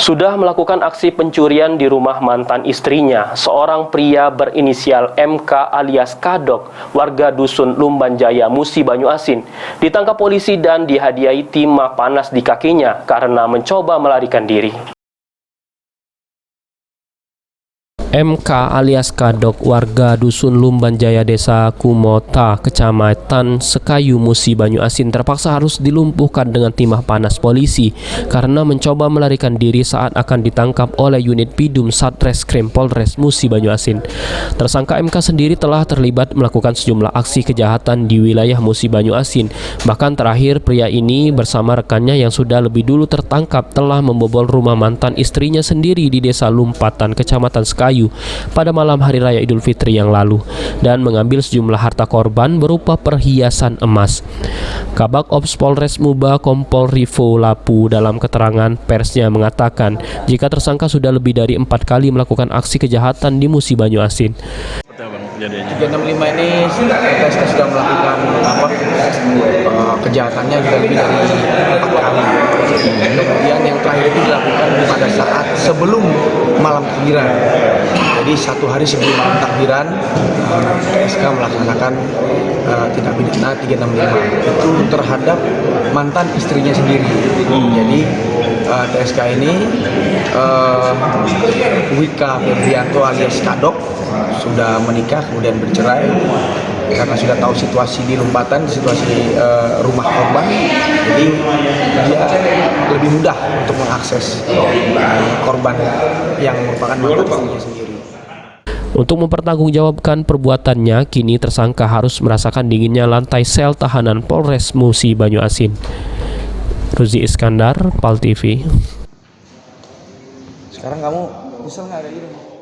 Sudah melakukan aksi pencurian di rumah mantan istrinya, seorang pria berinisial MK alias Kadok, warga Dusun Lumbanjaya, Musi Banyuasin, ditangkap polisi dan dihadiahi timah panas di kakinya karena mencoba melarikan diri. MK alias Kadok, warga Dusun Lumbanjaya, Desa Kumota, Kecamatan Sekayu, Musi Banyuasin, terpaksa harus dilumpuhkan dengan timah panas polisi karena mencoba melarikan diri saat akan ditangkap oleh unit Pidum Satreskrim Polres Musi Banyuasin. Tersangka MK sendiri telah terlibat melakukan sejumlah aksi kejahatan di wilayah Musi Banyuasin. Bahkan terakhir pria ini bersama rekannya yang sudah lebih dulu tertangkap telah membobol rumah mantan istrinya sendiri di Desa Lumpatan, Kecamatan Sekayu pada malam Hari Raya Idul Fitri yang lalu dan mengambil sejumlah harta korban berupa perhiasan emas. Kabak Ops Polres Muba Kompol Rivo Lapu dalam keterangan persnya mengatakan jika tersangka sudah lebih dari 4 kali melakukan aksi kejahatan di Musi Banyuasin. 365 ini LPSK sudah melakukan kejahatannya sudah lebih dari 4 kali. Kemudian yang terakhir itu dilakukan pada saat sebelum malam takbiran. Jadi satu hari sebelum malam takbiran, LPSK melaksanakan tindak pidana 365 itu terhadap mantan istrinya sendiri. Jadi TSK ini Wika Febrianto alias Kadok sudah menikah kemudian bercerai karena sudah tahu situasi di Lumpatan, situasi rumah korban, jadi dia lebih mudah untuk mengakses korban yang merupakan mantan istrinya sendiri. Untuk mempertanggungjawabkan perbuatannya, kini tersangka harus merasakan dinginnya lantai sel tahanan Polres Musi Banyuasin. Ruzi Iskandar, PAL TV. Sekarang kamu bisa nggak ada ini?